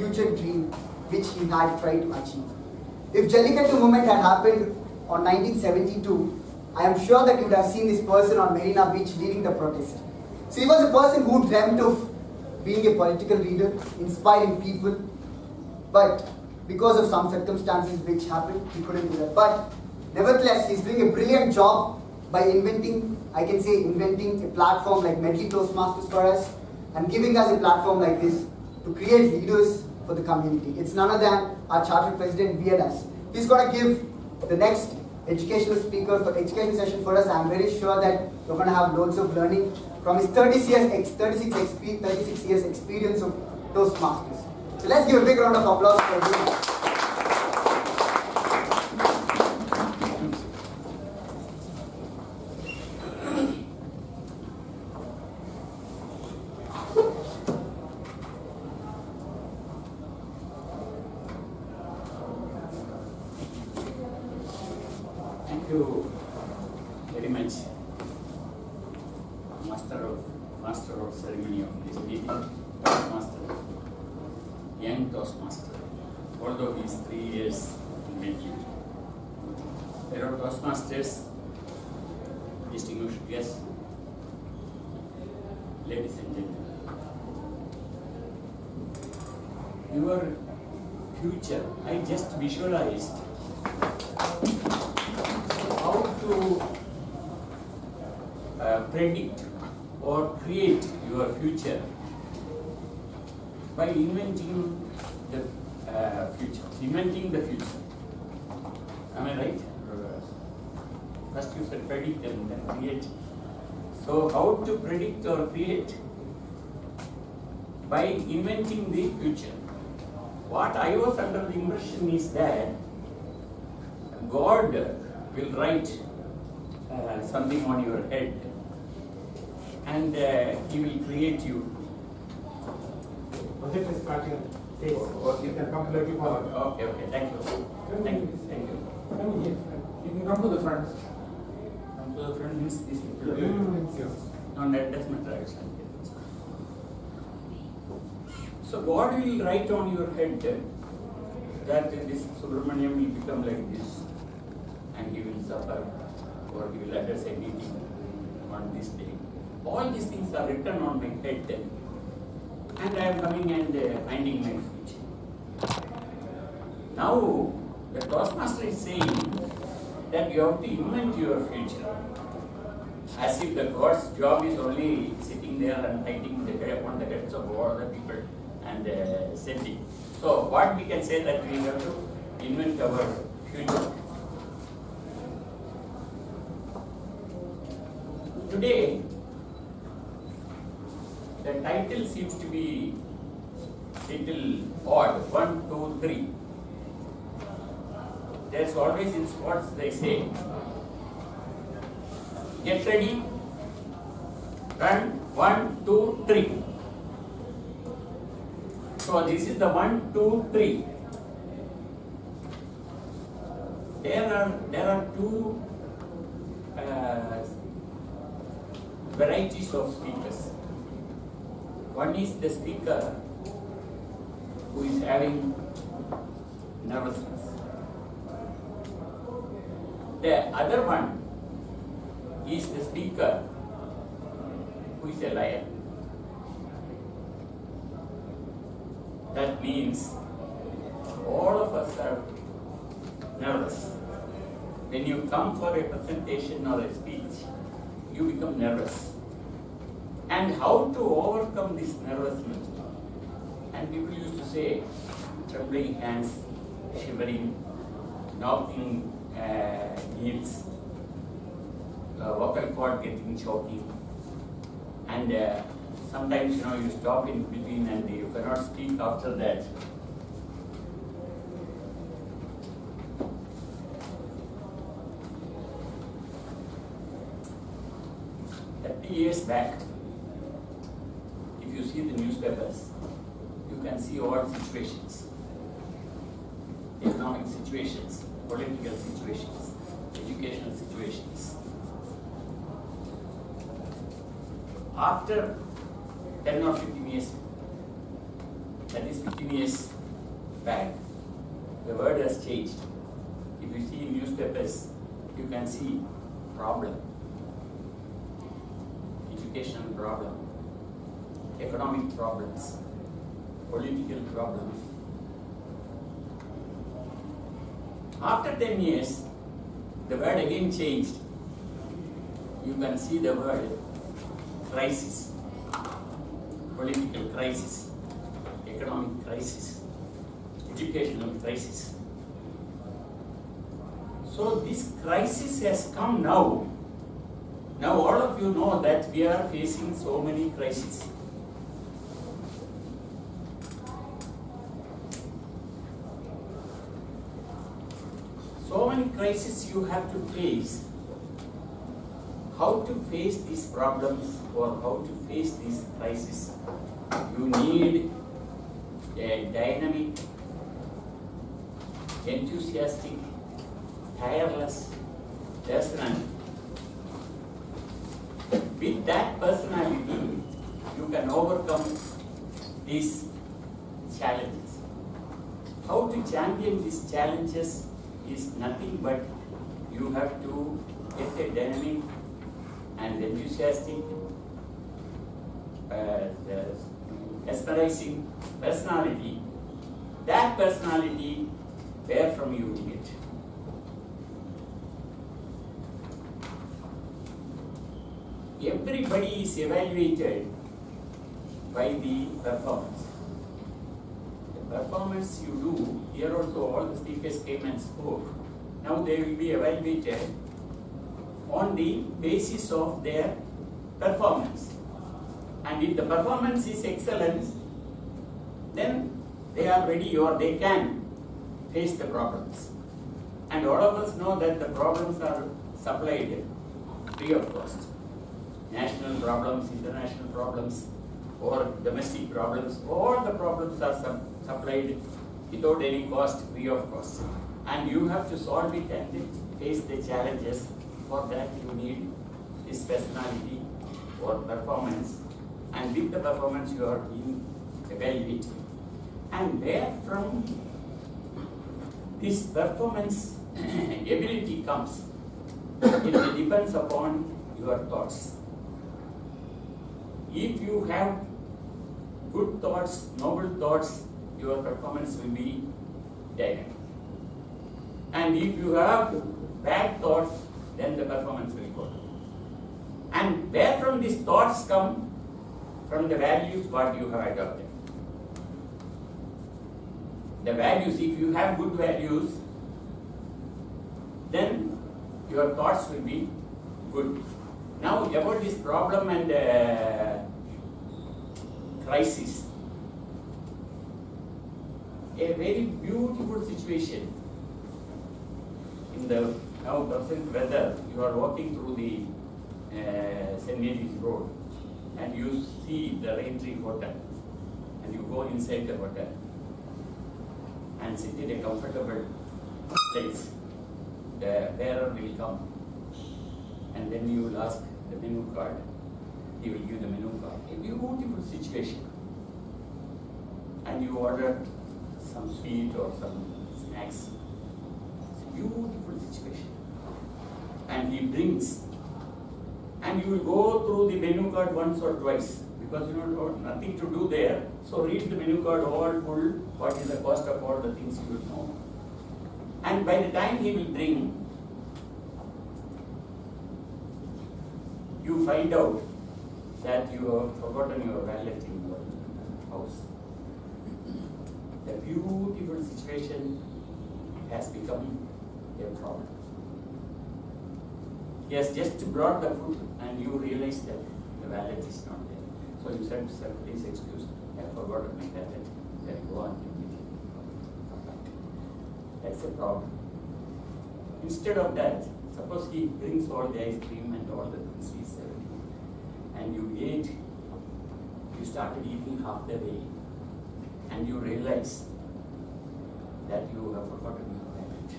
future dream which he had tried to achieve. If Jallikattu movement had happened on 1972, I am sure that you would have seen this person on Marina Beach leading the protest. So he was a person who dreamt of being a political leader, inspiring people, but because of some circumstances which happened, he couldn't do that. But nevertheless, he's doing a brilliant job by inventing a platform like Medley Toastmasters for us and giving us a platform like this to create leaders for the community. It's none other than our chartered president, VLS. He's going to give the next educational speaker for education session for us. I'm very sure that we're going to have loads of learning from his 36 years experience of Toastmasters. So let's give a big round of applause for him. Thank you very much, Master of Ceremony of this meeting, Toastmaster, young Toastmaster, although he is 3 years in making. Fellow Toastmasters, distinguished guests, ladies and gentlemen, your future, I just visualized how to predict or create your future by inventing the future. Am I right? First you said predict and then create. So how to predict or create? By inventing the future. What I was under the impression is that God will write something on your head and He will create you. Project is starting. Okay. You can come a little forward. Okay, thank you. Thank you. Come here. You can come to the front. Come to the front means this people. Yes. No, that does not right. So God will write on your head that this Subramanian will become like this and he will suffer or he will address a meeting on this day. All these things are written on my head and I am coming and finding my future. Now the Toastmaster is saying that you have to invent your future. As if the God's job is only sitting there and writing upon the heads of all the people and sending. So what we can say that we have to invent our future. Today, the title seems to be little odd, 1, 2, 3. There's always in sports they say, get ready, run, 1, 2, 3. So this is the 1, 2, 3. There are two varieties of speakers. One is the speaker who is having nervousness. The other one is the speaker who is a liar. That means all of us are nervous. When you come for a presentation or a speech, you become nervous. And how to overcome this nervousness? And people used to say, trembling hands, shivering, knocking heels, vocal cord getting choking, and sometimes you stop in between and you cannot speak after that. Years back, if you see the newspapers, you can see all situations, economic situations, political situations, educational situations. After 10 or 15 years, that is 15 years back. The world has changed. If you see newspapers, you can see problem, educational problem, economic problems, political problems. After 10 years, the world again changed. You can see the word crisis, political crisis, economic crisis, educational crisis. So this crisis has come now. Now all of you know that we are facing so many crises. So many crises you have to face. How to face these problems or how to face these crises? You need a dynamic, enthusiastic, tireless personality. With that personality, you can overcome these challenges. How to champion these challenges is nothing but you have to get a dynamic and enthusiastic, mesmerizing personality. That personality, where from you get? Everybody is evaluated by the performance. The performance you do, here also all the speakers came and spoke. Now they will be evaluated on the basis of their performance. And if the performance is excellent, then they are ready or they can face the problems. And all of us know that the problems are supplied free of cost. National problems, international problems, or domestic problems, all the problems are supplied without any cost, free of cost. And you have to solve it and face the challenges. For that you need this personality or performance, and with the performance you are being evaluated. And where from this performance ability comes, it depends upon your thoughts. If you have good thoughts, noble thoughts, your performance will be dynamic. And if you have bad thoughts, then the performance will go. And where from these thoughts come? From the values what you have adopted. The values, if you have good values, then your thoughts will be good. Now about this problem and crisis. A very beautiful situation in the now present weather. You are walking through the St. Mary's Road and you see the Raintree Hotel and you go inside the hotel and sit in a comfortable place. The bearer will come and then you will ask the menu card. He will give the menu card. A beautiful situation. And you order some sweet or some snacks. It's a beautiful situation. And he brings. And you will go through the menu card once or twice because you know nothing to do there. So read the menu card all full. What is the cost of all the things you will know. And by the time he will bring, you find out that you have forgotten your wallet in your house. The beautiful situation has become a problem. He has just brought the food and you realize that the wallet is not there. So you said, sir, please excuse, I have forgotten my wallet. Then go on immediately. Come back. That's a problem. Instead of that, suppose he brings all the ice cream and all the things he said, and you ate, you started eating half the way, and you realize that you have forgotten your wallet.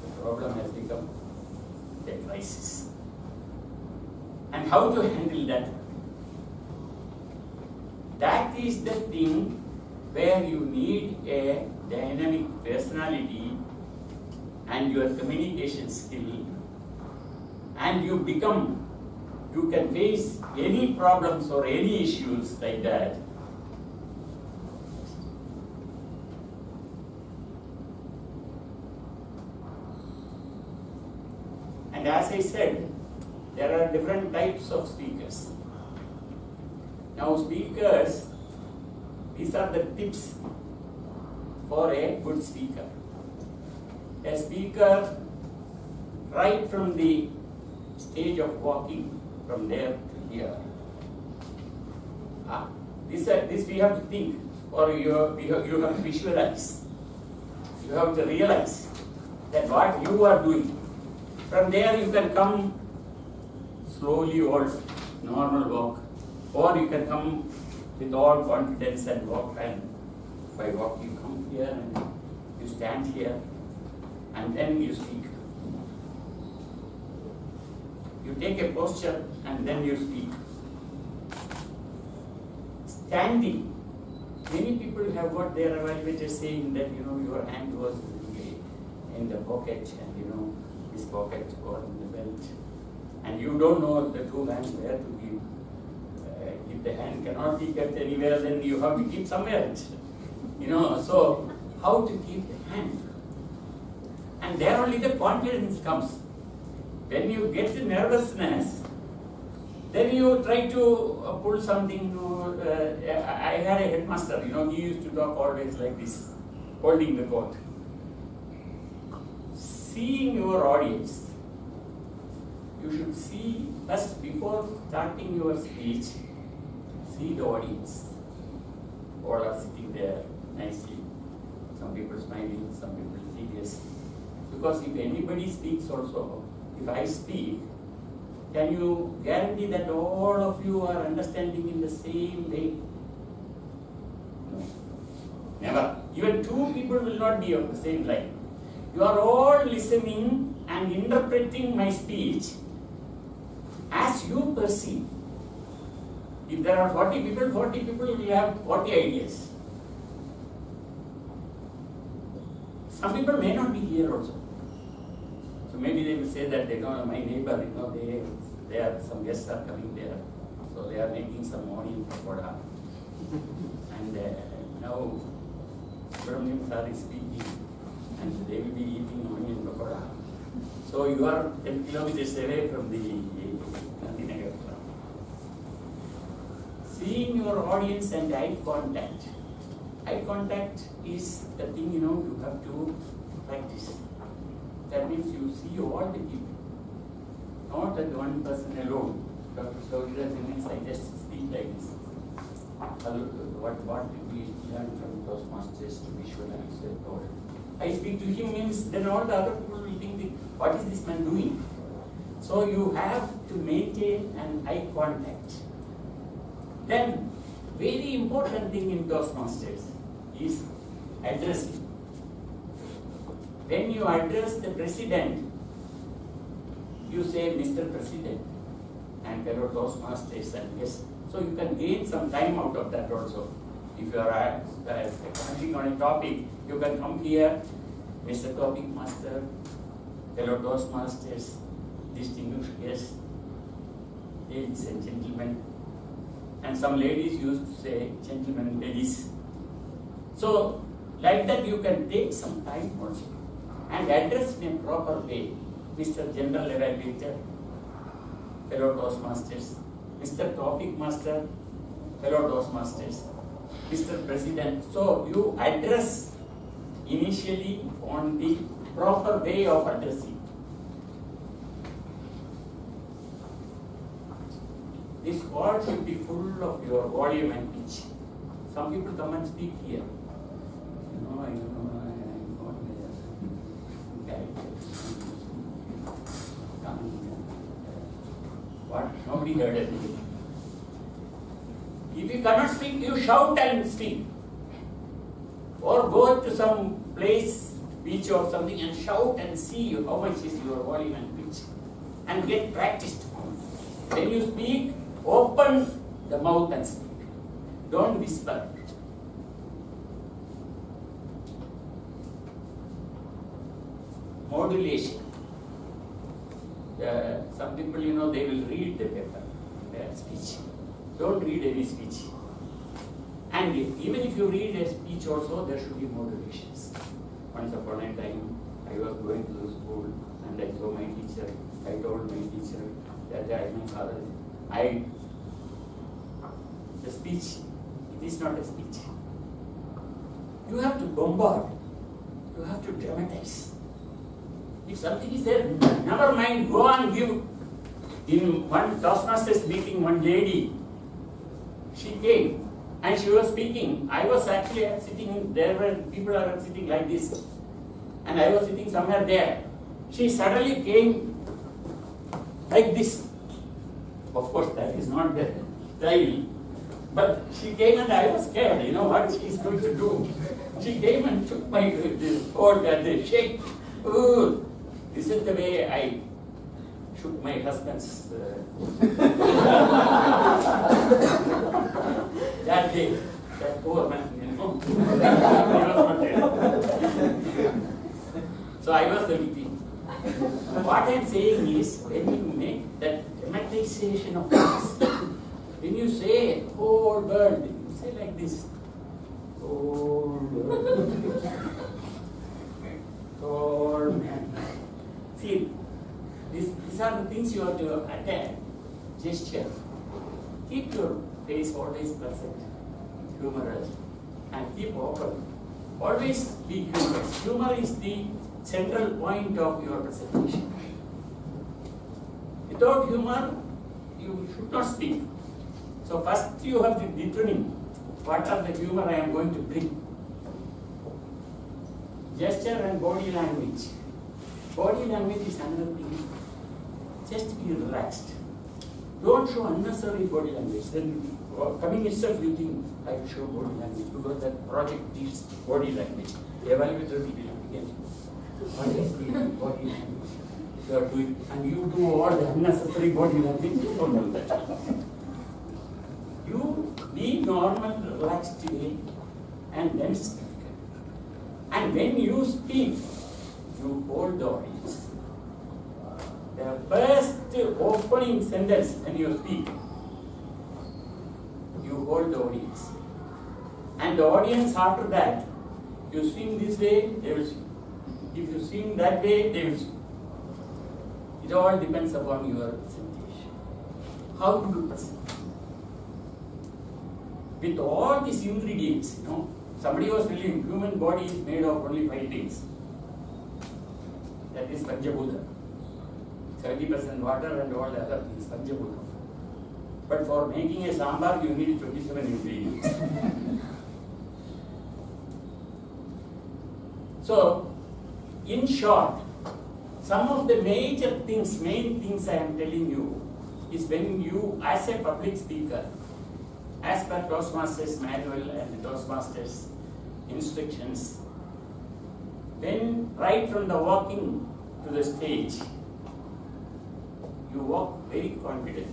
The problem has become a crisis. And how to handle that? That that is the thing where you need a dynamic personality and your communication skill, and you can face any problems or any issues like that. And as I said, there are different types of speakers. Now speakers, these are the tips for a good speaker. A speaker, right from the stage of walking, from there to here. This we have to think, or you have to visualize. You have to realize that what you are doing. From there you can come slowly or normal walk, or you can come with all confidence and walk, and by walk you come here and you stand here and then you speak. You take a posture and then you speak. Standing. Many people have got their evaluators saying that your hand was in the pocket and this pocket or in the belt, and you don't know the two hands where to give. If the hand cannot be kept anywhere, then you have to keep somewhere else. So how to keep the hand? And there only the confidence comes. When you get the nervousness, then you try to pull something. I had a headmaster, he used to talk always like this, holding the coat. Seeing your audience, you should see first, before starting your speech, see the audience. All are sitting there nicely. Some people smiling, some people serious. Because if anybody speaks also, if I speak, can you guarantee that all of you are understanding in the same way? No. Never. Even two people will not be of the same line. You are all listening and interpreting my speech as you perceive. If there are 40 people will have 40 ideas. Some people may not be here also. So maybe they will say that my neighbor, they are, some guests are coming there. So they are making some onion pakoda. And now Subramanian sir is speaking, and they will be eating onion pakoda. So you are 10 kilometers away from the Gandhinagar. Seeing your audience and eye contact. Eye contact is the thing you have to practice. That means you see all the people, not that one person alone. Dr. Saurira means I just speak like this. What did we learn from those masters to visualize the world? I speak to him means then all the other people will think, what is this man doing? So you have to maintain an eye contact. Then, very important thing in Toastmasters is addressing. When you address the president, you say Mr. President and fellow Toastmasters and yes. So you can gain some time out of that also. If you are commenting on a topic, you can come here, Mr. Topic Master, fellow Toastmasters, distinguished guests, ladies and gentlemen. And some ladies used to say gentlemen, ladies. So like that you can take some time also and address in a proper way. Mr. General Evaluator, fellow Toastmasters, Mr. Topic Master, fellow Toastmasters, Mr. President. So you address initially on the proper way of addressing. This hall should be full of your volume and pitch. Some people come and speak here. I'm not what? Nobody heard it. If you cannot speak, you shout and speak. Or go to some place, beach or something, and shout and see how much is your volume and pitch. And get practiced. When you speak, open the mouth and speak. Don't whisper. Modulation. Some people, they will read the paper, their speech. Don't read any speech. And even if you read a speech also, there should be modulations. Once upon a time, I was going to the school and I saw my teacher. I told my teacher that my father, the speech, it is not a speech. You have to bombard. You have to dramatize. If something is there, never mind, go and give. In one Toastmasters meeting, one lady, she came and she was speaking. I was actually sitting, there were people are sitting like this. And I was sitting somewhere there. She suddenly came like this. Of course, that is not the style. But she came and I was scared, what she is going to do. She came and took my coat and the shake. Ooh, this is the way I shook my husband's that day, that poor man, he was not there. So I was the victim. What I am saying is, when you make that dramatization of things, when you say whole world, you say like this, whole world, whole man. See, these are the things you have to attack. Gesture. Keep your face always pleasant, humorous, and keep open. Always be humorous. Humor is the central point of your presentation. Without humor, you should not speak. So first you have to determine what are the humor I am going to bring. Gesture and body language. Body language is another thing. Just be relaxed. Don't show unnecessary body language. Then coming itself you think, I will show body language because that project is body language. The evaluator will be looking at you. What is the body language you are doing? And you do all the unnecessary body language, you don't know that. You be normal, relaxed way, and then speak. And when you speak, you hold the audience. The first opening sentence when you speak, you hold the audience. And the audience after that, you swing this way, they will swing. If you swing that way, they will swing. It all depends upon your presentation. How do you present? With all these ingredients, somebody was telling human body is made of only 5 things. That is Panchabhuta. 70% water and all the other things, Panchabhuta. But for making a sambar, you need 27 ingredients. So, in short, some of the main things I am telling you, is when you, as a public speaker, as per Toastmasters manual and the Toastmasters instructions, when right from the walking to the stage, you walk very confidently.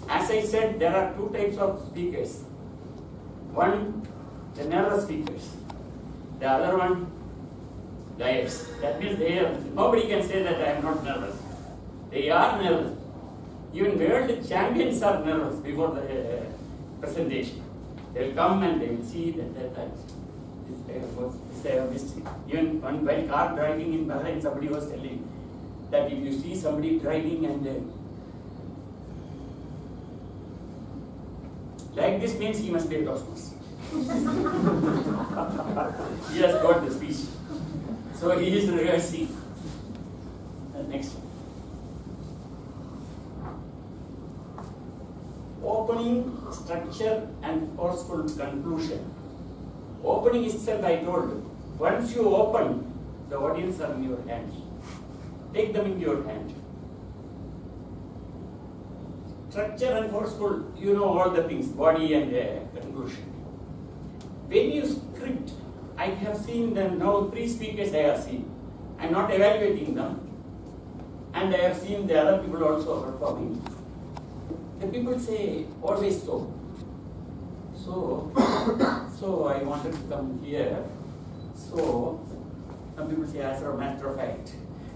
As I said, there are 2 types of speakers. One, the nervous speakers. The other one, liars. That means nobody can say that I am not nervous. They are nervous. Even world champions are nervous before the presentation. They will come and they will see that this I have missed. Even while car driving in Bahrain, somebody was telling that if you see somebody driving and like this means he must be a Toastmaster. He has got the speech. So he is rehearsing. Next one. Opening, structure and forceful conclusion. Opening itself I told. Once you open, the audience are in your hands. Take them into your hand. Structure and forceful, you know all the things, body and conclusion. When you script, I have seen them now, 3 speakers I have seen. I am not evaluating them. And I have seen the other people also performing. The people say, always so. So I wanted to come here. So some people say, as a matter of fact.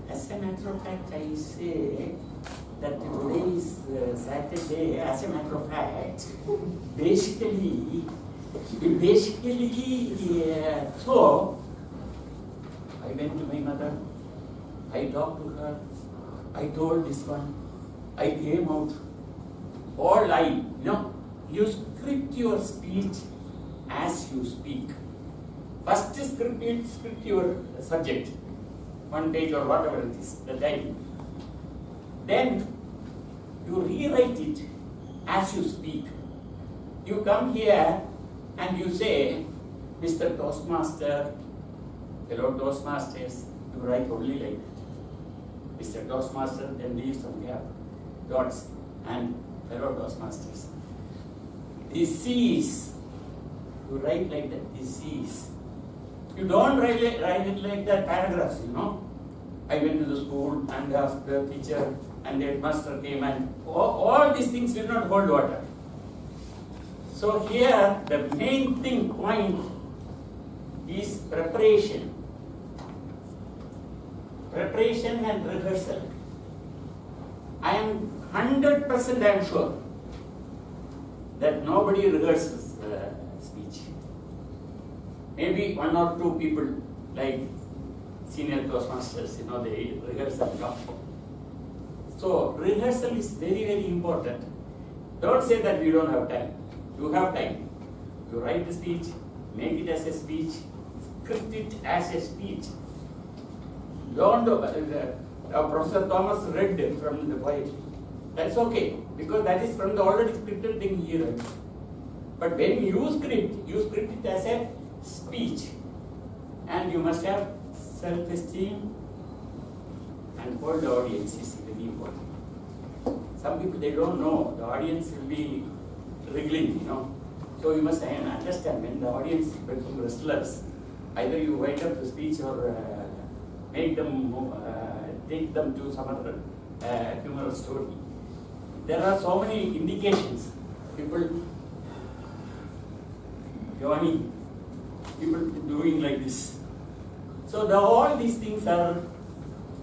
As a matter of fact, I say that today is Saturday. As a matter of fact, basically, so I went to my mother. I talked to her. I told this one. I came out. All you script your speech as you speak. First script your subject, 1 page or whatever it is, the title. Then you rewrite it as you speak. You come here and you say, Mr. Toastmaster, fellow Toastmasters, you write only like that. Mr. Toastmaster, then leave some gap, dots, and fellow Toastmasters. This is, you write like that, this is. You don't write it like that, paragraphs, I went to the school and asked the teacher and the headmaster came and all these things will not hold water. So here the main point is preparation. Preparation and rehearsal. I am 100% sure that nobody rehearses speech. Maybe 1 or 2 people like senior Toastmasters, they rehearse and come. So rehearsal is very, very important. Don't say that we don't have time. You have time. You write the speech, make it as a speech, script it as a speech. Don't Professor Thomas read from the poetry. That's okay, because that is from the already scripted thing he read. But when you script it as a speech, and you must have self-esteem and hold the audience is very important. Some people, they don't know, the audience will be wriggling, So you must understand, when the audience become restless, either you wind up the speech or make them, take them to some other humorous story. There are so many indications. People yawning, people doing like this. So all these things are,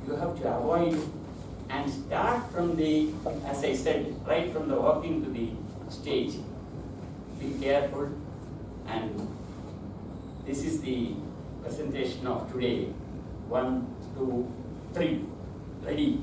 you have to avoid and start from the, as I said, right from the walking to the stage. Be careful, and this is the presentation of today. 1, 2, 3. Ready?